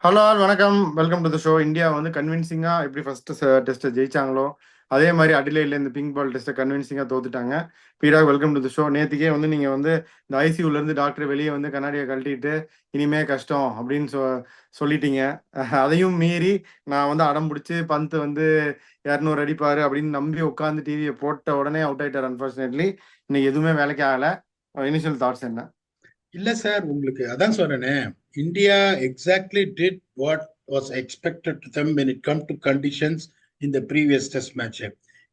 Hello all வணக்கம். Welcome to the show. India வந்து கன்வின்சிங்கா எப்படி ஃபர்ஸ்ட் டெஸ்ட்டை ஜெயிச்சாங்களோ அதே மாதிரி அடிலைட்ல இந்த பிங்க் பால் டெஸ்ட்டை கன்வின்சிங்கா தோத்துட்டாங்க. பீடாக் வெல்கம் டு த ஷோ. நேற்றுக்கே வந்து நீங்க வந்து இந்த ஐசியூல இருந்து டாக்டர் வெளியே வந்து கண்ணாடியை கழட்டிட்டு இனிமே கஷ்டம் அப்படின்னு சொல்லிட்டீங்க. அதையும் மீறி நான் வந்து அடம் பிடிச்சி பந்த் வந்து 200 அடிப்பாரு அப்படின்னு நம்பி உட்காந்து டிவியை போட்ட உடனே அவுட் ஆயிட்டார். அன்பார்ச்சுனேட்லி இன்னைக்கு எதுவுமே வேலைக்கு ஆகல. இனிஷியல் தாட்ஸ் என்ன? இல்ல சார், உங்களுக்கு அதான் சொல்றேனே. India exactly did what was expected to them when it come to conditions in the previous test match.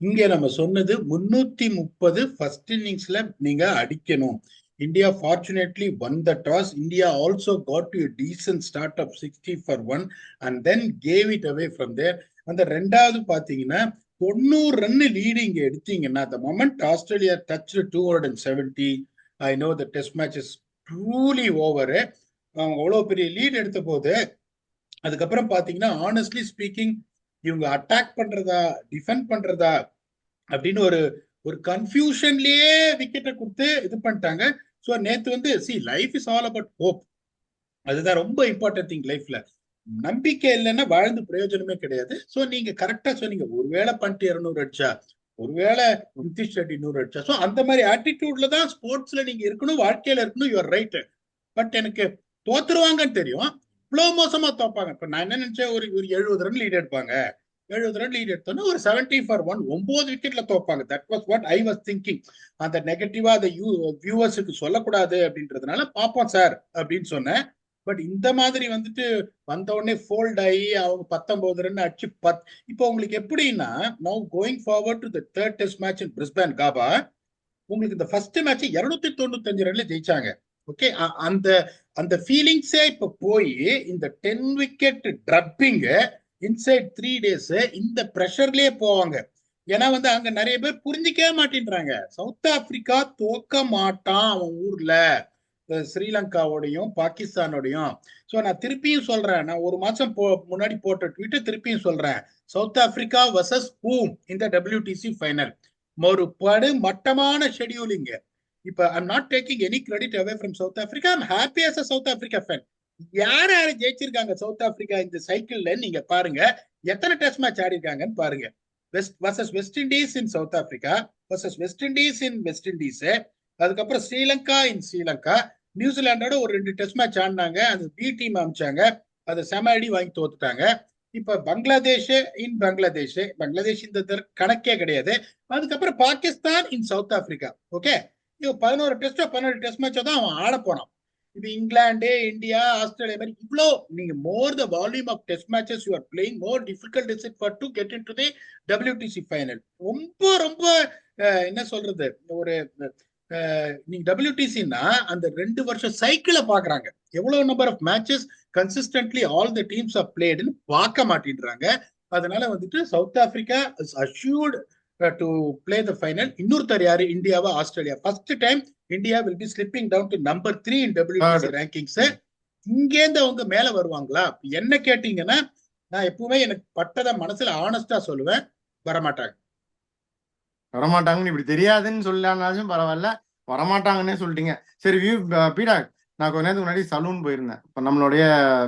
இங்க நம்ம சொன்னது 330 ஃபர்ஸ்ட் இன்னிங்ஸ்ல நீங்க அடிக்கணும். India fortunately won the toss. India also got to decent start off 60 for 1 and then gave it away from there. அந்த ரெண்டாவது பாத்தீங்கன்னா 90 run leading எடுத்தீங்கன்னா the moment Australia touched 270, I know the test match is truly over. அவங்க அவ்வளோ பெரிய lead எடுத்த போது அதுக்கப்புறம் பாத்தீங்கன்னா ஆனஸ்ட்லி ஸ்பீக்கிங் இவங்க அட்டாக் பண்றதா டிஃபெண்ட் பண்றதா அப்படின்னு ஒரு ஒரு கன்ஃபியூஷன்லயே விக்கெட்டை கொடுத்து இது பண்ணிட்டாங்க. ஸோ நேத்து வந்து life is all about hope. அதுதான் ரொம்ப இம்பார்ட்டன்ட் திங் லைஃப்ல. நம்பிக்கை இல்லைன்னா வாழ்ந்து பிரயோஜனமே கிடையாது. ஸோ நீங்க கரெக்டா சொன்னீங்க, ஒருவேளை பண்ணிட்டு 200 அடிச்சா, ஒருவேளை நிதிஷ் ரெட்டி 100 அடிச்சா. ஸோ அந்த மாதிரி ஆட்டிடியூட்ல தான் ஸ்போர்ட்ஸ்ல நீங்க இருக்கணும், வாழ்க்கையில இருக்கணும். You are right. பட் எனக்கு தோத்துருவாங்கன்னு தெரியும், இவ்வளவு மோசமா தோப்பாங்க. இப்ப நான் என்ன நினைச்சேன், ஒரு 70 ரன் லீட் எடுப்பாங்க. 70 ரன் லீட் எடுத்தோன்னா ஒரு 70 for 1 9 விக்கெட்ல தோப்பாங்க. That was what I was thinking. அந்த நெகட்டிவா அந்த வியூவர்ஸுக்கு சொல்லக்கூடாது அப்படின்றதுனால பாப்போம் சார் அப்படின்னு சொன்னேன். பட் இந்த மாதிரி வந்துட்டு வந்த உடனே ஃபோல்ட் ஆகி அவங்க 19 ரன் அடிச்சு இப்போ உங்களுக்கு எப்படின்னா, now going forward to the third test match in Brisbane Gabba, உங்களுக்கு இந்த ஃபர்ஸ்ட் மேட்ச் 295 ரன்ல ஜெயிச்சாங்க. ஓகே, அந்த அந்த ஃபீலிங்ஸே இப்ப போய் இந்த 10 விக்கெட் ட்ரப்பிங் இன்சைட் 3 days இந்த ப்ரெஷர்லயே போவாங்க. ஏன்னா வந்து அங்க நிறைய பேர் புரிஞ்சிக்கவே மாட்டேன்றாங்க. சவுத் ஆப்பிரிக்கா தோக்க மாட்டான் அவன் ஊர்ல, ஸ்ரீலங்காவோடையும் பாகிஸ்தானோடையும். ஸோ நான் திருப்பியும் சொல்றேன், நான் ஒரு மாசம் முன்னாடி போட்ட ட்வீட்டை திருப்பியும் சொல்றேன். சவுத் ஆப்பிரிக்கா வர்சஸ் ஹூம் இந்த WTC ஃபைனல் ஒரு படு மட்டமான ஷெடியூலிங். இப்ப I'm not taking any credit away from South Africa. I'm happy as a South Africa fan. யார் யாரு ஜெயிச்சிருக்காங்க சவுத் ஆப்பிரிக்கா இந்த சைக்கிள்ல நீங்க பாருங்க. எத்தனை டெஸ்ட் மேட்ச் ஆடி இருக்காங்கன்னு பாருங்க. West Indies in South Africa versus West Indies in West Indies, அதுக்கப்புறம் ஸ்ரீலங்கா இன் ஸ்ரீலங்கா, நியூசிலாண்டோட ஒரு 2 டெஸ்ட் மேட்ச் ஆடினாங்க. அது பி டீம் அமிச்சாங்க, அது செம அடி வாங்கி தோத்துட்டாங்க. இப்ப பங்களாதேஷ் இன் பங்களாதேஷ் இந்த கணக்கே கிடையாது. அதுக்கப்புறம் பாகிஸ்தான் இன் சவுத் ஆப்பிரிக்கா. ஓகே, 11 டெஸ்ட் மேட்சோ தான் அவன் ஆட போனான். இப்ப இங்கிலாந்து, இந்தியா, ஆஸ்திரேலியா மாதிரி இவ்வளோ நீங்க more the volume of test matches you are playing, more difficult is it for to get in to the WTC final. ரொம்ப ரொம்ப என்ன சொல்றது, ஒரு நீங்க WTCன்னா அந்த 2 வருஷம் சைக்கிளை பாக்குறாங்க. எவ்வளவு number of matches consistently all the teams are பிளேடுன்னு பார்க்க மாட்டேன்றாங்க. அதனால வந்துட்டு South Africa is assured to play the final. இன்னொருத்தர் யாரு, இந்தியாவா Australia. First time India will be slipping down to number 3 in WTC rankings. இங்கேருந்து அவங்க மேல வருவாங்களா என்ன கேட்டீங்கன்னா, நான் எப்பவுமே எனக்கு பட்டதை மனசுல ஆனஸ்டா சொல்லுவேன், வரமாட்டாங்க. வரமாட்டாங்கன்னு இப்படி தெரியாதுன்னு சொல்லனாலும் பரவாயில்ல, வரமாட்டாங்கன்னே சொல்லிட்டீங்க. சரி பீடாக், நான் கொஞ்ச நேரத்துக்கு முன்னாடி சலூன் போயிருந்தேன். இப்போ நம்மளுடைய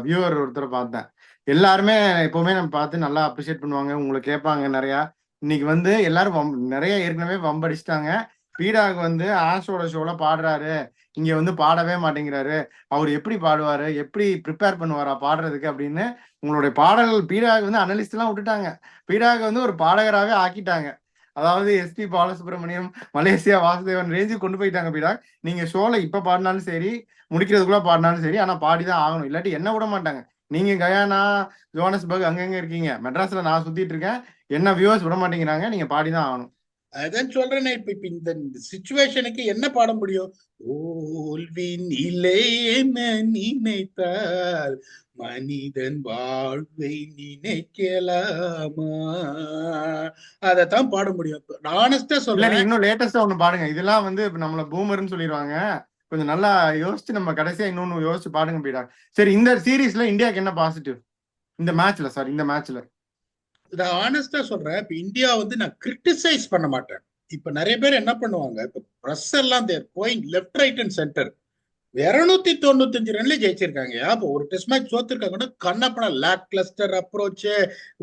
வியூவர் ஒருத்தரை பார்த்தேன். எல்லாருமே எப்பவுமே நம்ம பார்த்து நல்லா அப்ரிஷியேட் பண்ணுவாங்க, உங்களை கேட்பாங்க நிறையா. இன்னைக்கு வந்து எல்லாரும் நிறைய ஏற்கனவே வம்படிச்சிட்டாங்க. பீடாக் வந்து ஆஷோட ஷோல பாடுறாரு, இங்க வந்து பாடவே மாட்டேங்கிறாரு, அவர் எப்படி பாடுவாரு, எப்படி ப்ரிப்பேர் பண்ணுவாரா பாடுறதுக்கு அப்படின்னு உங்களுடைய பாடல்கள் பீடாக் வந்து அனலிஸ்ட் எல்லாம் விட்டுட்டாங்க. பீடாக் வந்து ஒரு பாடகராகவே ஆக்கிட்டாங்க. அதாவது SP Balasubrahmanyam, Malaysia Vasudevan range கொண்டு போயிட்டாங்க பீடாக். நீங்க ஷோல இப்ப பாடினாலும் சரி, முடிக்கிறதுக்குள்ள பாடினாலும் சரி, ஆனா பாடிதான் ஆகணும், இல்லாட்டி என்ன விட மாட்டாங்க. நீங்க கயானா, ஜோனஸ்பர்க் அங்கங்க இருக்கீங்க, மெட்ராஸ்ல நான் சுத்திட்டு இருக்கேன், என்ன வியூவர்ஸ் விட மாட்டேங்கிறாங்க, நீங்க பாடிதான் ஆகணும். அதான் சொல்றேன், இப்ப இந்த சிச்சுவேஷனுக்கு என்ன பாட முடியும்? தோல்வி நிலை என்ன நினைத்தால் மனிதன் வாழ்வை நினைக்கலாமா, அதத்தான் பாட முடியும். ஆனஸ்டா சொல்றேன். இன்னும் லேட்டஸ்டா ஒண்ணு பாடுங்க. இதெல்லாம் வந்து நம்மள பூமர்னு சொல்லிடுவாங்க. கொஞ்சம் நல்லா யோசிச்சு நம்ம கடைசியா இன்னொன்னு யோசிச்சு பாடுங்க பீடா. சரி, இந்த சீரீஸ்ல இந்தியாவுக்கு என்ன பாசிட்டிவ் இந்த மேட்ச்ல? நான் ஆனஸ்டா சொல்றேன், இப்ப இந்தியா வந்து நான் கிரிட்டிசைஸ் பண்ண மாட்டேன். இப்ப நிறைய பேர் என்ன பண்ணுவாங்க, இப்ப பிரஸ் எல்லாம் there going left right and centre. 295 ரன்ல ஜெயிச்சிருக்காங்க. அப்போ ஒரு டெஸ்ட் மேட்ச் தோத்துருக்காங்க, கண்ணப்பன லேக் கிளஸ்டர் அப்ரோச்,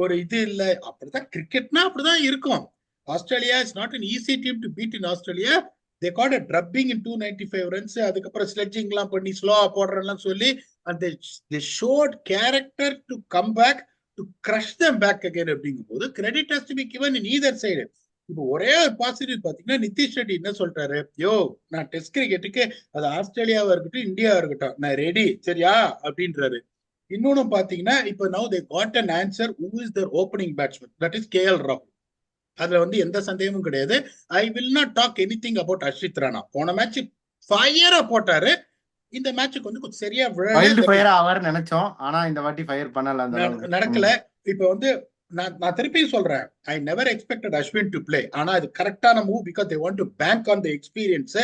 ஒரு இது இல்ல. அப்படிதான் கிரிக்கெட்னா அப்படிதான் இருக்கும். Australia is not an easy team to beat in Australia. They got a drubbing in 295 runs. அதுக்கப்புறம் ஸ்லெட்ஜிங் எல்லாம் பண்ணி ஸ்லோவா போடுறேன்னு சொல்லி அந்த they showed character to come back to crush them back again அப்படிங்கும்போது credit has to be given in either side. இப்போ ஒரே ஒரு பாசிட்டிவ் பாத்தீங்கன்னா, நிதிஷ் ரெட்டி என்ன சொல்றாரு, யோ நான் டெஸ்ட் கிரிக்கெட்டுக்கு அது ஆஸ்திரேலியாவா இருக்கட்டும் இந்தியாவா இருக்கட்டும் நான் ரெடி, சரியா அப்படின்றாரு. இன்னொன்னு பாத்தீங்கன்னா, இப்போ now they got an answer who is their opening batsman, that is KL ராகுல். அதுல வந்து எந்த சந்தேகமும் கிடையாது. I will not talk anything about Harshit Rana. போன மேட்ச் ஃபயரா போட்டாரு, இந்த மேட்சுக்கு வந்து கொஞ்சம் சரியா வைல்டு ஃபயர் அவர் நினைச்சோம், ஆனா இந்த வாட்டி ஃபயர் பண்ணல, அந்த அளவுக்கு நடக்கல. இப்போ வந்து நான் திருப்பியும் சொல்றேன், I never expected Ashwin to play. ஆனா அது கரெக்டான move, because they want to bank on the experience.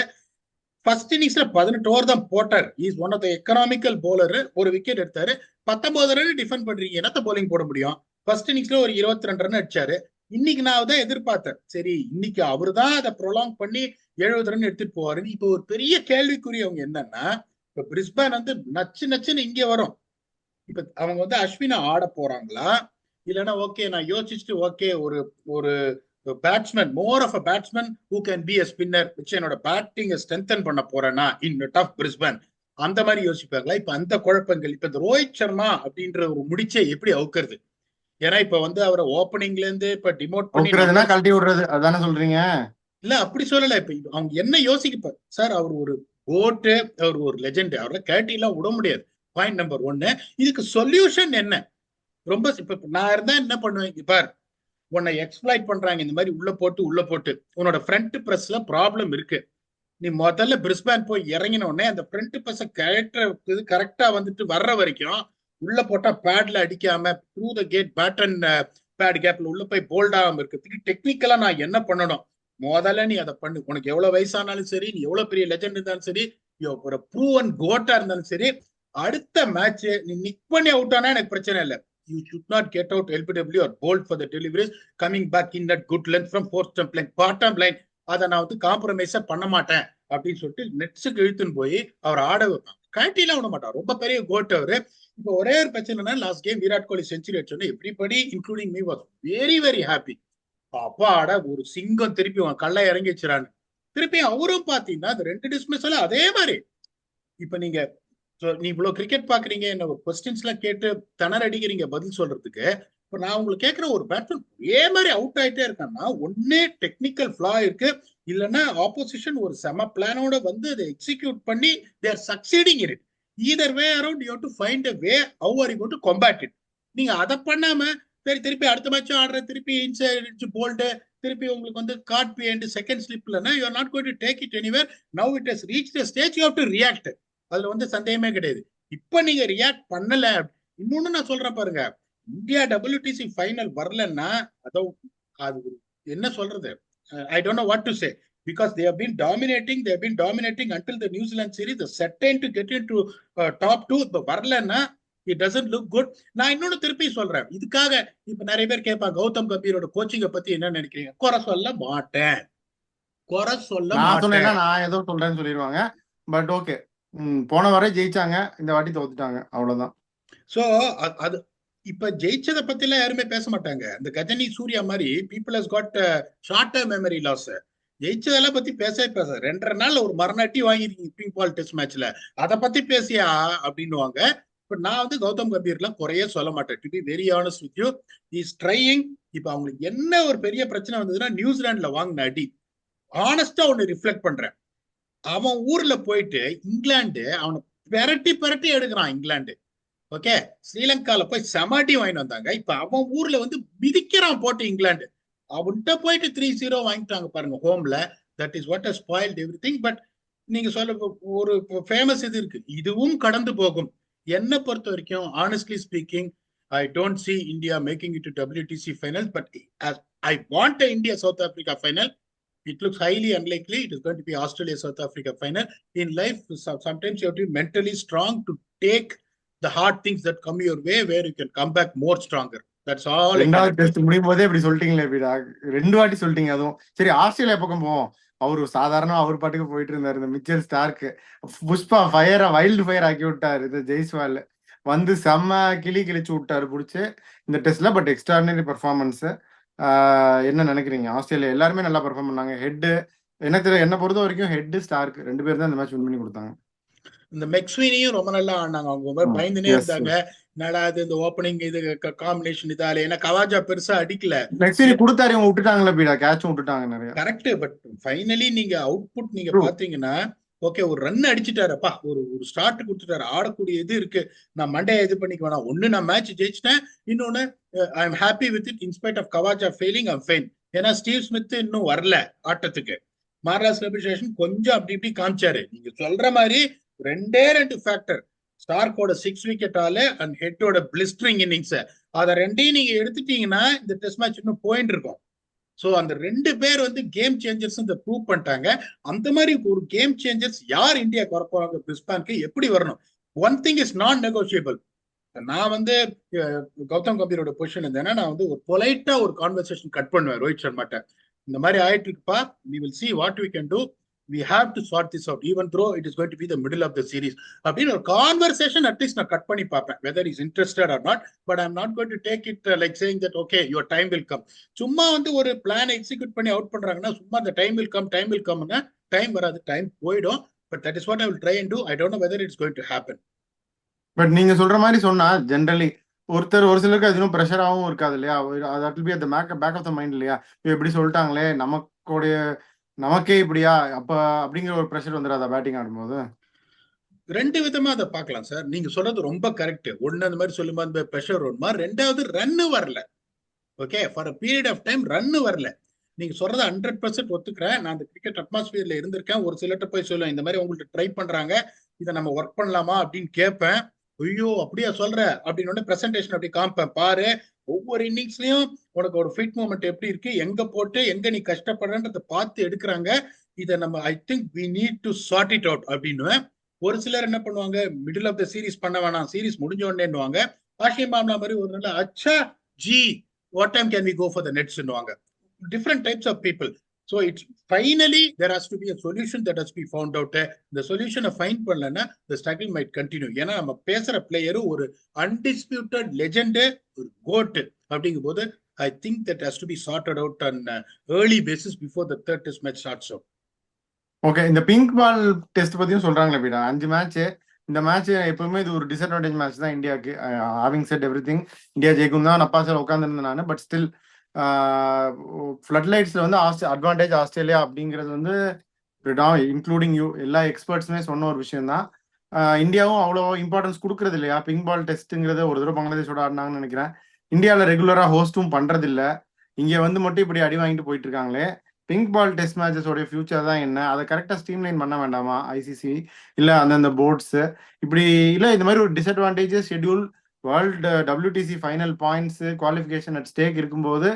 First இன்னிங்ஸ்ல 18 ஓவர் தான் போட்டார். Is one of the economical bowler. ஒரு விக்கெட் எடுத்தாரு, 19 ரன் டிஃபெண்ட் பண்றீங்க, என்னத்த போலிங் போட முடியும்? ஃபர்ஸ்ட் இன்னிங்ஸ்ல ஒரு 22 ரன் அடிச்சாரு. இன்னைக்கு நான் தான் எதிர்பார்த்தேன், சரி இன்னைக்கு அவரு தான் அதை ப்ரொலாங் பண்ணி 70 ரன் எடுத்துட்டு போவாரு. இப்போ ஒரு பெரிய கேள்விக்குறி அவங்க என்னன்னா, இப்ப பிரிஸ்பேன் வந்து நச்சுன்னு இங்க வரும். இப்ப அவங்க வந்து அஸ்வினை ஆட போறாங்களா, இல்லைன்னா ஓகே நான் யோசிச்சுட்டு ஓகே ஒரு ஒரு batsman, more of a batsman who can be a spinner, வச்சு என்னோட பேட்டிங்கை ஸ்ட்ரென்தன் பண்ண போறேன்னா இன் டஃப் பிரிஸ்பேன், அந்த மாதிரி யோசிப்பாங்களா? இப்ப அந்த குழப்பங்கள். இப்ப இந்த ரோஹித் சர்மா அப்படின்ற ஒரு முடிச்சை எப்படி அவுக்கிறது? ஏன்னா இப்ப வந்து அவரை ஓப்பனிங்ல இருந்து இப்ப டிமோட் பண்ணி கழட்டி விடுறது, அதானே சொல்றீங்க? இல்ல அப்படி சொல்லல. இப்ப அவங்க என்ன யோசிக்க சார், அவர் ஒரு கோட்டு, அவர் ஒரு லெஜெண்ட், அவரை கேட்டி எல்லாம் விட முடியாது. Point number 1. இதுக்கு சொல்யூஷன் என்ன? ரொம்ப இப்ப நான் இருந்தா என்ன பண்ணுவேன், பார் உன்னை எக்ஸ்பிளைட் பண்றாங்க இந்த மாதிரி உள்ள போட்டு உன்னோட ஃப்ரண்ட் பிரஸ்ல ப்ராப்ளம் இருக்கு. நீ முதல்ல பிரிஸ்பேன் போய் இறங்கின உடனே அந்த ஃப்ரண்ட் பிரஸ் கரெக்டா வந்துட்டு வர்ற வரைக்கும் உள்ள போட்டா பேட்ல அடிக்காம through the gate bat and pad கேப்ல உள்ள போய் போல்ட் ஆகாம இருக்கிறதுக்கு டெக்னிக்கலா நான் என்ன பண்ணணும், முதல்ல நீ அதை பண்ணு. உனக்கு எவ்வளவு வயசானாலும் சரி, நீ எவ்வளவு பெரிய லெஜெண்ட் இருந்தாலும் சரி, ஒரு ப்ரூவன் கோட்டா இருந்தாலும் சரி, அடுத்த மேட்ச் நீ நிக் பண்ணி அவுட் ஆனா எனக்கு பிரச்சனை இல்லை. You should not get out LBW or bold for the deliveries coming back in that good length from fourth stump line, bottom line. அதை நான் வந்து காம்ப்ரமைஸா பண்ண மாட்டேன் அப்படின்னு சொல்லிட்டு நெட்ஸுக்கு இழுத்துன்னு போய் அவர் ஆட வைப்பான். கழட்டிலாம் விட மாட்டான், ரொம்ப பெரிய கோட் அவரு. இப்போ ஒரே ஒரு பிரச்சனைனா, last game Virat Kohli century அடிச்சோன்னா everybody including me was very very happy. அப்பாடா ஒரு சிங்கம் திருப்பி கல்ல இறங்கி வச்சுறான்னு. திருப்பி அவரும் பாத்தீங்கன்னா அந்த 2 டிஸ்மிஸல அதே மாதிரி. இப்ப நீங்க நீ இவ்வளவு கிரிக்கெட் பாக்குறீங்க, என்ன ஒரு கொஸ்டின்ஸ் எல்லாம் கேட்டு திணற அடிக்கிறீங்க பதில் சொல்றதுக்கு. இப்ப நான் உங்களுக்கு கேட்கிற ஒரு பேட்ஸ்மேன் ஒரே மாதிரி அவுட் ஆயிட்டே இருக்கான்னா, ஒன்னே டெக்னிக்கல் ஃபிளா இருக்கு, இல்லைன்னா ஆப்போசிஷன் ஒரு செம பிளானோட வந்து அதை எக்ஸிக்யூட் பண்ணி they are succeeding in it. Either way around you have to find a way how are you going to combat it. நீங்க அதை பண்ணாம சரி திருப்பி அடுத்த மேட்சும் ஆடுற, திருப்பி இன்சைட் போல்டு, திருப்பி உங்களுக்கு வந்து கார்ட் பிஹைண்ட் செகண்ட் ஸ்லிப்லன்னா you are not going to take it anywhere. Now it has reached a stage you have to react. அதுல வந்து சந்தேகமே கிடையாது. இப்ப நீங்க ரியாக்ட் பண்ணல. இன்னொன்னு நான் சொல்றேன் பாருங்க, இந்தியா WTC ஃபைனல் வரலன்னா அது என்ன சொல்றது, I don't know what to say, because they have been dominating until the New Zealand series. The certain to get into top 2 இப்ப வரலன்னா it doesn't look good. நான் இன்னொன்னு திருப்பி சொல்றேன், இதுக்காக இப்ப நிறைய பேர் கேட்பாங்க கௌதம் கம்பீரோட கோச்சிங்கை பத்தி என்ன நினைக்கிறீங்க? குறை சொல்ல மாட்டேன். நான் ஏதோ சொல்றேன்னு சொல்லிடுவாங்க. பட் ஓகே, போன வரை ஜெயிச்சாங்க, இந்த வாட்டி தோத்துட்டாங்க, அவ்வளவுதான். சோ அது இப்ப ஜெயிச்சதை பத்தி எல்லாம் யாருமே பேச மாட்டாங்க. இந்த கஜினி சூர்யா மாதிரி people has got short term memory loss. ஜெயிச்சதெல்லாம் பத்தி பேசவே 2.5 நாள் ஒரு மரணாட்டி வாங்கிருக்கீங்க பிங்க் பால் டெஸ்ட் மேட்ச்ல, அதை பத்தி பேசியா அப்படின்னுவாங்க. பட் நான் வந்து கௌதம் கம்பீர்லாம் குறைய சொல்ல மாட்டேன். To be very honest with you, is trying. இப்ப அவங்களுக்கு என்ன ஒரு பெரிய பிரச்சனை வந்ததுன்னா, நியூசிலாந்துல வாங்கின அடி. ஆனஸ்டா ஒன்னு ரிஃப்ளெக்ட் பண்றேன், அவன் ஊர்ல போயிட்டு இங்கிலாந்து அவனை பெரட்டி எடுக்கிறான். இங்கிலாந்து ஓகே, ஸ்ரீலங்கால போய் செமாட்டி வாங்கிட்டு வந்தாங்க. இப்ப அவன் ஊர்ல வந்து மிதிக்கிறான் போட்டு இங்கிலாந்து. அவன்கிட்ட போயிட்டு 3-0 வாங்கிட்டாங்க பாருங்க ஹோம்ல. That is what has spoiled everything. But நீங்க சொல்ல ஒரு ஃபேமஸ் இது இருக்கு, இதுவும் கடந்து போகும். என்ன பொறுத்த வரைக்கும் honestly speaking, I don't see India making it to WTC finals, but I want a India South Africa final. It looks highly unlikely. It is going to be Australia South Africa final. In life, sometimes you have to be mentally strong to take the hard things that come your way, where you can come back more stronger. That's all. ரெண்டாவது test முடியும் போதே இப்படி சொல்லிட்டீங்களே, 2 வாட்டி சொல்லிட்டீங்க. அதுவும் சரி, Australia பக்கம் போவோம். அவரு சாதாரண அவர் பாட்டுக்கு போயிட்டு இருந்தாரு. இந்த மிச்சல் ஸ்டார்க்கு புஷ்பா ஃபயரை வைல்டு ஃபயர் ஆக்கி விட்டாரு இந்த ஜெய்ஸ்வால். வந்து செம்ம கிழிச்சு விட்டாரு பிடிச்சி இந்த டெஸ்ட்ல. But extraordinary performance. என்ன நினைக்கிறீங்க? ஆஸ்திரேலியா எல்லாருமே நல்லா பெர்ஃபார்ம் பண்ணாங்க. ஹெட் எனக்கு தெரியல, என்ன பொறுத்த வரைக்கும் ஹெட் ஸ்டார்க் 2 பேர் தான் இந்த மேட்ச் வின் பண்ணி கொடுத்தாங்க. இந்த மெக்ஸ்வீனியும் ரொம்ப நல்லா ஆடினாங்க. அவங்க மாதிரி பயந்துனே எஸ் இருந்தாங்க. என்னடா இது இந்த ஓப்பனிங் இது காம்பினேஷன் இதால, ஏன்னா கவாஜா பெருசா அடிக்கல. நெக்ஸ்ட் கொடுத்தாரு, இவங்க விட்டுட்டாங்களே பீடா, கேட்சும் விட்டுட்டாங்க நிறைய. கரெக்ட். பட் ஃபைனலி நீங்க அவுட்புட் நீங்க True. பாத்தீங்கன்னா, ஓகே ஒரு ரன் அடிச்சுட்டாருப்பா, ஒரு ஒரு ஸ்டார்ட் கொடுத்துட்டாரு, ஆடக்கூடிய இது இருக்கு, நான் மண்டையை இது பண்ணிக்க வேணாம், ஒன்னு நான் மேட்ச் ஜெயிச்சிட்டேன், இன்னொன்னு I am happy with it in spite of Khawaja failing I'm fine. ஏன்னா ஸ்டீவ் ஸ்மித் இன்னும் வரல ஆட்டத்துக்கு. மார்லஸ் ரெபிடேஷன் கொஞ்சம் அப்படி இப்படி காமிச்சாரு. நீங்க சொல்ற மாதிரி 2 ஃபேக்டர், ஸ்டார்க்கோட 6 விக்கெட்டால அண்ட் ஹெட்டோட பிளிஸ்டரிங் இன்னிங்ஸ், அதை 2ஐயும் நீங்க எடுத்துட்டீங்கன்னா இந்த டெஸ்ட் மேட்ச் இன்னும் போயிட்டு இருக்கும். சோ அந்த 2 பேர் வந்து கேம் சேஞ்சர்ஸ் ப்ரூவ் பண்ணிட்டாங்க. அந்த மாதிரி ஒரு கேம் சேஞ்சர்ஸ் யார் இந்தியாவுக்கு வரப்போறாங்க, பிரிஸ்பான்க்கு எப்படி வரணும்? ஒன் திங் இஸ் நான் நெகோசியபிள். நான் வந்து கௌதம் கம்பீரோட பொசிஷன் இருந்தேன்னா, நான் வந்து ஒரு பொலைட்டா ஒரு கான்வர்சேஷன் கட் பண்ணுவேன் ரோஹித் சர்மாட்ட. இந்த மாதிரி ஆயிட்டு இருக்குப்பா, we will see what we can do, we have to sort this out even though it is going to be the middle of the series அப்படின்னு ஒரு கான்வர்சேஷன் அட்லீஸ்ட் நான் கட் பண்ணி பார்ப்பேன், whether he is interested or not, but I'm not going to take it like saying that okay your time will come. சும்மா வந்து ஒரு plan execute பண்ணி out பண்றாங்கன்னா சும்மா the time will come time வராது, டைம் போயிடும். but that is what I will try and do. I don't know whether it's going to happen. But நீங்க சொல்ற மாதிரி சொன்னா ஜென்ரலி ஒருத்தர் ஒரு சிலருக்கு அது இன்னும் ப்ரெஷராகவும் இருக்காது இல்லையா? That be at the back of the mind இல்லையா? எப்படி சொல்லிட்டாங்களே நமக்கே இப்படியா அப்ப அப்படிங்கிற ஒரு ப்ரெஷர் வந்துடாதா பேட்டிங் ஆடும்போது? 2 விதமா அதை பார்க்கலாம் சார். நீங்க சொல்றது ரொம்ப கரெக்ட். ஒன்னு அந்த மாதிரி சொல்லும்போது ப்ரெஷர் வருமா, 2வது ரன்னு வரல. Okay, for a period of time run வரல. நீங்க சொல்றத 100% ஒத்துக்கிறேன். நான் அந்த கிரிக்கெட் அட்மாஸ்பியர்ல இருந்திருக்கேன். ஒரு சிலர்கிட்ட போய் சொல்லுவேன், இந்த மாதிரி உங்கள்ட்ட ட்ரை பண்றாங்க, இதை நம்ம ஒர்க் பண்ணலாமா அப்படின்னு கேட்பேன். ஐயோ அப்படியா சொல்ற அப்படின்னு பிரசன்டேஷன் அப்படி காமிப்பேன். பாரு, ஒவ்வொரு இன்னிங்ஸ்லயும் உனக்கு ஒரு ஃபிட் மூமெண்ட் எப்படி இருக்கு, எங்க போட்டு எங்க நீ கஷ்டப்படுறன்றத பார்த்து எடுக்கிறாங்க. இதை நம்ம I think we need to sort it out அப்படின்னு. ஒரு சிலர் என்ன பண்ணுவாங்க, மிடில் ஆஃப் த சீரிஸ் பண்ண வேணாம், சீரிஸ் முடிஞ்ச உடனேன்னுவாங்க. ஆஷிம் மாம்லா மாதிரி ஒரு நாள் அச்சா G what time can we go for the nets ன்னுவாங்க. different types of people. So it's finally there has to be a solution that has to be found out. The solution find பண்ணலன்னா the struggle might continue. ஏன்னா நம்ம பேசுற player ஒரு undisputed legend, ஒரு goat அப்படிங்கும்போது I think that has to be sorted out on early basis before the third test match starts out. Okay, இந்த pink ball test பத்தியும் சொல்றாங்களே பீடா, 5 மேட்ச். இந்த மேட்ச் எப்பவுமே இது ஒரு டிஸ்அட்வான்டேஜ் மேட்ச் தான் இந்தியாவுக்கு. ஹேவிங் செட் எவ்ரிதிங், இந்தியா ஜெயிக்கும் தான் நப்பாசில் உட்காந்துருந்தேன் நான். பட் ஸ்டில் ஃப்ளட் லைட்ஸ்ல வந்து அட்வான்டேஜ் ஆஸ்திரேலியா அப்படிங்கிறது வந்து இன்க்ளூடிங் யூ எல்லா எக்ஸ்பர்ட்ஸுமே சொன்ன ஒரு விஷயம் தான். இந்தியாவும் அவ்வளோ இம்பார்ட்டன்ஸ் கொடுக்கறது இல்லையா பிங்க் பால் டெஸ்ட்டுங்கிறது. ஒரு தடவை பங்களாதேஷோட ஆடினாங்கன்னு நினைக்கிறேன். இந்தியாவில் ரெகுலராக ஹோஸ்ட்டும் பண்றது இல்லை. இங்கே வந்து மட்டும் இப்படி அடி வாங்கிட்டு போயிட்டு இருக்காங்களே. பிங்க் பால் டெஸ்ட் மேட்சஸோட ஃபியூச்சர் தான் என்ன? அதை கரெக்டாக ஸ்ட்ரீம்லைன் பண்ண வேண்டாமா ஐசிசி இல்லை அந்தந்த போர்ட்ஸ்? இப்படி இல்லை இந்த மாதிரி ஒரு disadvantages schedule, world WTC final points, qualification at stack இருக்கும்போது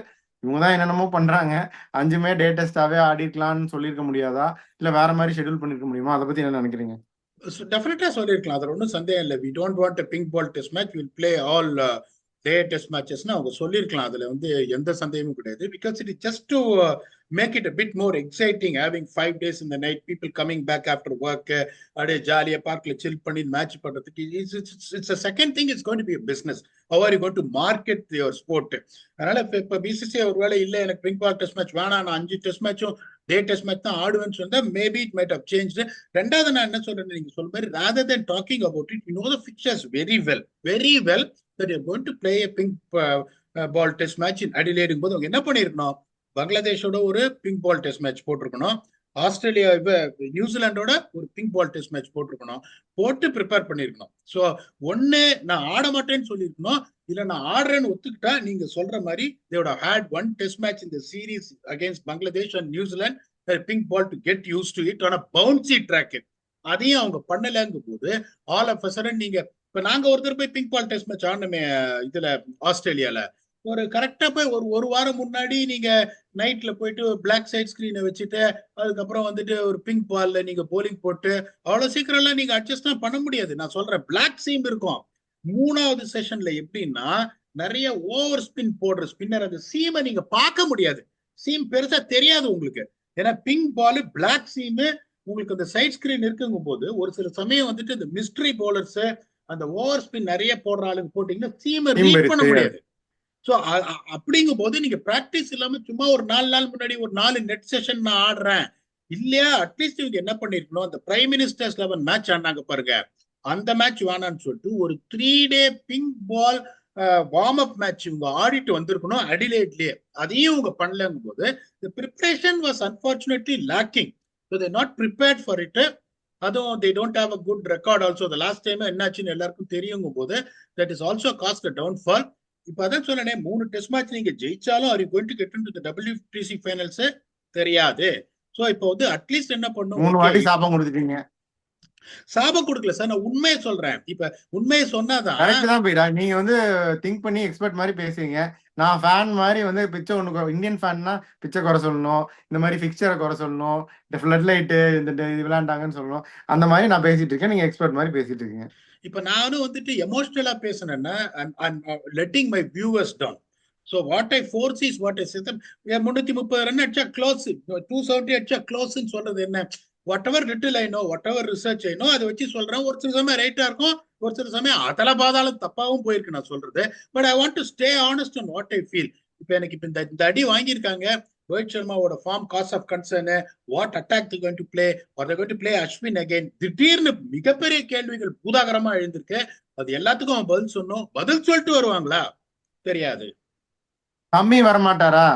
இவங்க தான் என்னென்னமோ பண்றாங்க. 5மே டே டெஸ்டாவே ஆடிக்கலாம்னு சொல்லியிருக்க முடியாதா? இல்லை வேற மாதிரி ஷெட்யூல் பண்ணிருக்க முடியுமா? அதை பத்தி என்ன நினைக்கிறீங்க? டெஃபினட்டா சொல்லிருக்கலாம், அதுல ஒன்றும் சந்தேகம் இல்லை. we don't want a pink ball test match, we'll play all day test matches னு அவங்க சொல்லியிருக்கலாம். அதுல வந்து எந்த சந்தேகமும் கிடையாது. because it is just to make it a bit more exciting, having 5 days in the night, people coming back after work, அப்படியே ஜாலியா பார்க்ல chill பண்ணி மேட்ச் பண்றதுக்கு. it's a second thing, it's going to be a business. how are you going to market your sport? அதனால இப்ப BCCI ஒருவேளை இல்ல எனக்கு பிங்க் பால் டெஸ்ட் மேட்ச் வேணாம், நான் 5 டெஸ்ட் மேட்சும் டே டெஸ்ட் மேட்ச் தான் ஆடுவேன்னு சொன்னா maybe it might have changed. ரெண்டாவது நான் என்ன சொல்றேன், நீங்க சொல்ற மாதிரி rather than talking about it, you know the fixtures very well that you're going to play a pink ball test match in Adelaide போது அவங்க என்ன பண்ணிருக்கணும், பங்களாதேஷோட ஒரு பிங்க் பால் டெஸ்ட் மேட்ச் போட்டிருக்கணும், ஆஸ்திரேலியா நியூசிலாண்டோட ஒரு பிங்க் பால் டெஸ்ட் மேட்ச் போட்டிருக்கணும், போட்டு prepare பண்ணிருக்கணும். ஸோ ஒன்னு நான் ஆட மாட்டேன்னு சொல்லியிருக்கணும், இல்ல நான் ஆடுறேன்னு ஒத்துக்கிட்டா நீங்க சொல்ற மாதிரி they would have had one test match in the series against Bangladesh and New Zealand, pink ball to get used to it on a bouncy track. அதையும் அவங்க பண்ணலங்கும் போது ஆல் ஆஃப் அ சடன் நீங்க இப்ப நாங்க ஒருத்தர் போய் பிங்க் பால் டெஸ்ட் மேட்ச் ஆடணுமே இதுல ஆஸ்திரேலியால, ஒரு கரெக்டா போய் ஒரு வாரம் முன்னாடி நீங்க நைட்ல போயிட்டு பிளாக் சைட் ஸ்கிரீனை வச்சுட்டு அதுக்கப்புறம் வந்துட்டு ஒரு பிங்க் பால்ல நீங்க போலிங் போட்டு அவ்வளவு சீக்கிரம் எல்லாம் நீங்க அட்ஜஸ்ட் பண்ண முடியாது. நான் சொல்றேன் பிளாக் சீம் இருக்கும் 3வது செஷன்ல. எப்படின்னா நிறைய ஓவர் ஸ்பின் போடுற ஸ்பின்னர், அந்த சீமை நீங்க பார்க்க முடியாது, சீம் பெருசா தெரியாது உங்களுக்கு. ஏன்னா பிங்க் பால் பிளாக் சீமு உங்களுக்கு அந்த சைட் ஸ்கிரீன் இருக்குங்கும் போது ஒரு சில சமயம் வந்துட்டு இந்த மிஸ்ட்ரி பவுலர்ஸ் அந்த ஓவர் ஸ்பின் நிறைய போடுற ஆளுங்க போட்டீங்கன்னா சீமை ரீட் பண்ண முடியாது. ஸோ அப்படிங்கும் போது நீங்க பிராக்டிஸ் இல்லாம சும்மா ஒரு 4 நாள் முன்னாடி ஒரு 4 நெட் செஷன் நான் ஆடுறேன் இல்லையா, அட்லீஸ்ட் இவங்க என்ன பண்ணிருக்கணும், அந்த பிரைம் மினிஸ்டர்ஸ் 11 மேட்ச் ஆனாங்க பாருங்க, அந்த மேட்ச் வேணான்னு சொல்லிட்டு ஒரு 3 day pink ball warm up match இவங்க ஆடிட்டு வந்திருக்கணும் அடிலேட்லயே. அதையும் இவங்க பண்ணலங்கும் போது the preparation was unfortunately lacking. So they're not prepared for it. அதுவும் they don't have a good record also. The last time என்னாச்சுன்னு எல்லாருக்கும் தெரியுங்கும் போது that is also caused a downfall. இப்ப அதான் சொன்னேன், 3 டெஸ்ட் மேட்ச் நீங்க ஜெயிச்சாலும் are you going to get into the WTC finals தெரியாது. சோ இப்போ வந்து அட்லீஸ்ட் என்ன பண்ணும், 3 வாட்டி சாபம் கொடுத்துட்டீங்க. சாபம் கொடுக்கல சார், நான் உண்மையை சொல்றேன். இப்ப உண்மையை சொன்னாதான் கரெக்ட் தான் பீடா. நீங்க வந்து திங்க் பண்ணி எக்ஸ்பெர்ட் மாதிரி பேசுவீங்க. நான் ஃபேன் மாதிரி வந்து பிச்சை ஒன்று இந்தியன் ஃபேன்னா பிச்சை குறை சொல்லணும், இந்த மாதிரி ஃபிக்சரை குறை சொல்லணும், இந்த ஃபிளட் லைட்டு இந்த இது விளையாண்டாங்கன்னு சொல்லணும். அந்த மாதிரி நான் பேசிட்டு இருக்கேன், நீங்க எக்ஸ்பெர்ட் மாதிரி பேசிட்டு இருக்கீங்க. இப்ப நானும் வந்துட்டு எமோஷனலா பேசுனேன்னா letting my viewers down. So what I force is what I say. 330 run அடிச்சா க்ளோஸ், 270 அடிச்சா க்ளோஸ்ன்னு சொல்றது என்ன? Whatever little I know, whatever research I know, அதை வச்சு சொல்றேன். ஒரு சில சமயம் ரைட்டா இருக்கும், ஒரு சில சமயம் அதல பாதாலும் தப்பாவும் போயிருக்கு நான் சொல்றது. But I want to stay honest on what I feel. இப்ப எனக்கு இப்ப இந்த அடி வாங்கியிருக்காங்க, ரோஹித் சர்மாவோட form cause of concern, what attack the going to play, are they going to play Ashwin again, திடீர்னு மிகப்பெரிய கேள்விகள் பூதாகரமா எழுந்திருக்கு. அது எல்லாத்துக்கும் அவன் பதில் சொன்னோம். பதில் சொல்லிட்டு வருவாங்களா தெரியாது. கம்மி வரமாட்டாரா?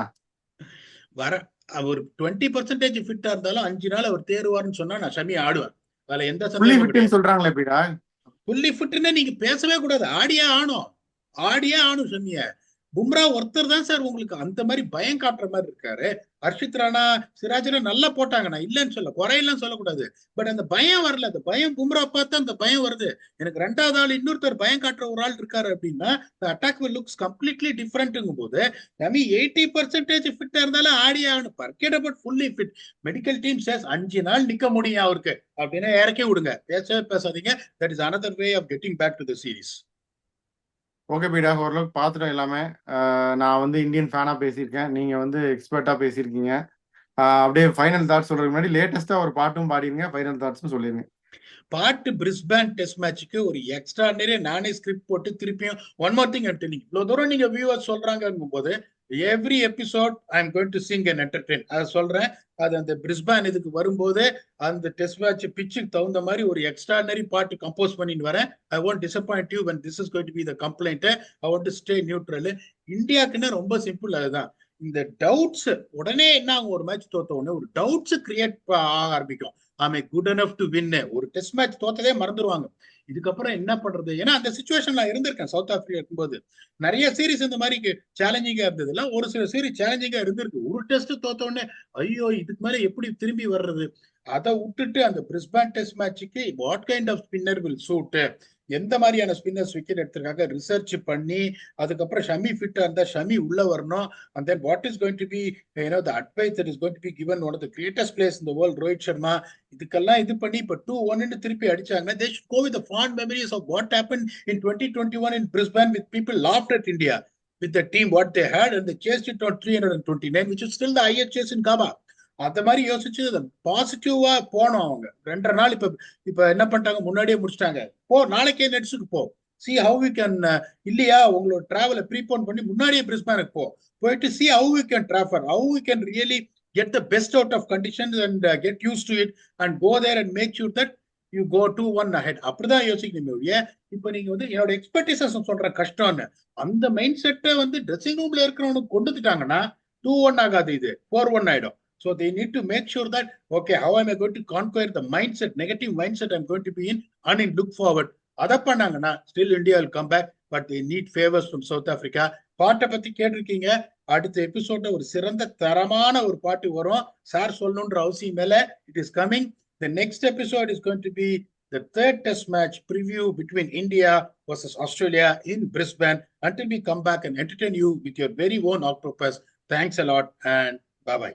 வர அவர் 20% ஃபிட்டா இருந்தாலும் 5 நாள் அவர் தேருவார்னு சொன்னா நான் ஷமி ஆடுவேன். அதுல எந்த சந்தேகமும் சொல்றாங்களே பீடா. புள்ளி ஃபிட்னா நீங்க பேசவே கூடாது, ஆடியே ஆனும் ஷமிய. பும்ரா ஒருத்தர் தான் சார் உங்களுக்கு அந்த மாதிரி பயம் காட்டுற மாதிரி இருக்காரு. ஹர்ஷித் ராணா, சிராஜ் நல்லா போட்டாங்க, நான் இல்லைன்னு சொல்ல, குறையெல்லாம் சொல்லக்கூடாது. பட் அந்த பயம் வரல. அந்த பயம் பும்ரா பார்த்தா அந்த பயம் வருது. எனக்கு 2வது ஆள் இன்னொருத்தர் பயம் காட்டுற ஒரு ஆள் இருக்காரு அப்படின்னா அட்டாக் லுக்ஸ் கம்ப்ளீட்லி டிஃபரெண்ட்ங்கும் போது 80% ஃபிட்டா இருந்தாலும் ஆடியே ஆகணும். Forget about fully fit. Medical team சேஸ் 5 நாள் நிக்க முடியும் அவருக்கு அப்படின்னா இறக்கி விடுங்க, பேசவே பேசாதீங்க. That is another way of getting back to the series. Okay பீடா, ஓரளவுக்கு பார்த்துட்டோம் எல்லாமே. நான் வந்து இந்தியன் ஃபேனா பேசியிருக்கேன், நீங்க வந்து எக்ஸ்பர்ட்டா பேசியிருக்கீங்க. அப்படியே ஃபைனல் தாட்ஸ் சொல்றதுக்கு முன்னாடி லேட்டஸ்டா ஒரு பாட்டும் பாடிருங்க, ஃபைனல் தாட்ஸும் சொல்லிருங்க. பாட்டு பிரிஸ்பேன் டெஸ்ட் மேட்சுக்கு ஒரு எக்ஸ்ட்ராடனரி நானே ஸ்கிரிப்ட் போட்டு திருப்பியும் ஒன் மோர் திங் டெல்லிங். இவ்வளவு தூரம் நீங்க வியூவர்ஸ் சொல்றாங்க போது every episode I am going to Singh and entertain. அதை சொல்றேன். அது அந்த பிரிஸ்பேன் இதுக்கு வரும்போது அந்த டெஸ்ட் மேட்ச் பிச்சுக்கு தகுந்த மாதிரி ஒரு எக்ஸ்ட்ராடனரி பாட்டு கம்போஸ் பண்ணிட்டு வரேன். I want disappoint you when this is going to be the complaint. I want to stay neutral. இந்தியாக்குன்னா ரொம்ப சிம்பிள். அதுதான், இந்த டவுட்ஸ் உடனே என்ன, ஒரு மேட்ச் தோத்த உடனே ஒரு டவுட்ஸ் கிரியேட் ஆக ஆரம்பிக்கும். ஆமே குட் எனஃப் டு வின். ஒரு டெஸ்ட் மேட்ச் தோத்ததே மறந்துடுவாங்க. இதுக்கப்புறம் என்ன பண்றது? ஏன்னா அந்த சிச்சுவேஷன்ல இருந்திருக்கேன் சவுத் ஆப்பிரிக்கா இருக்கும்போது. நிறைய சீரிஸ் இந்த மாதிரி சேலஞ்சிங்கா இருந்ததுல, ஒரு சில சீரிஸ் சேலஞ்சிங்கா இருந்திருக்கு. ஒரு டெஸ்ட் தோத்த உடனே ஐயோ இதுக்கு மேல எப்படி திரும்பி வர்றது? அதை விட்டுட்டு அந்த பிரிஸ்பேன் டெஸ்ட் மேட்சுக்கு what kind of spinner will suit, எந்த மாதிரியான ஸ்பின்னர்ஸ் விக்கெட் எடுத்திருக்காங்க ரிசர்ச் பண்ணி, அதுக்கப்புறம் ஷமி ஃபிட்டா இருந்தா ஷமி உள்ள வரணும். and then what is going to be the advice that is going to be given one of the greatest players in the world, Rohit Sharma. இதுக்கெல்லாம் இது பண்ணி இப்ப 2-1 திருப்பி அடிச்சாங்கன்னா they should go with the fond memories of what happened in 2021 in Brisbane, with people laughed at India with the team what they had, and they chased it on 329, which is still the highest chase in Gaba. அந்த மாதிரி யோசிச்சு பாசிட்டிவா போனோம். அவங்க 2.5 நாள் இப்ப என்ன பண்ணிட்டாங்க, முன்னாடியே முடிச்சிட்டாங்க. போ நாளைக்கே நெட்ஸுக்கு போ, see how we can இல்லையா உங்களோட டிராவலை ப்ரீபோன் பண்ணி முன்னாடியே பிரிஸ்பேனுக்கு போயிட்டு see how we can travel, how we can really get the best out of conditions and get used to it and go there and make sure that you go 2-1 ahead. அப்படிதான் யோசிக்கணும். இப்ப நீங்க வந்து என்னோட expectation சொல்ற கஷ்டம்னு அந்த mind செட்டை வந்து ட்ரெஸ்ஸிங் ரூம்ல இருக்கிறவனுக்கு கொண்டு வந்துட்டாங்கன்னா 2-1 ஆகாது, இது 4-1 ஆயிடும். So they need to make sure that, okay, how am I going to conquer the mindset, negative mindset I'm going to be in, and look forward. அதை பண்ணாங்கன்னா still India will come back, but they need favors from South Africa. பாட்டை பத்தி கேட்டிருக்கீங்க. அடுத்த எபிசோட்ல ஒரு சிறந்த தரமான ஒரு பாட்டு வரும். சார் சொல்லணுன்ற அவசியம் மேல it is coming. The next episode is going to be the 3rd test match preview between India versus Australia in Brisbane. Until we come back and entertain you with your very own octopus. Thanks a lot and bye-bye.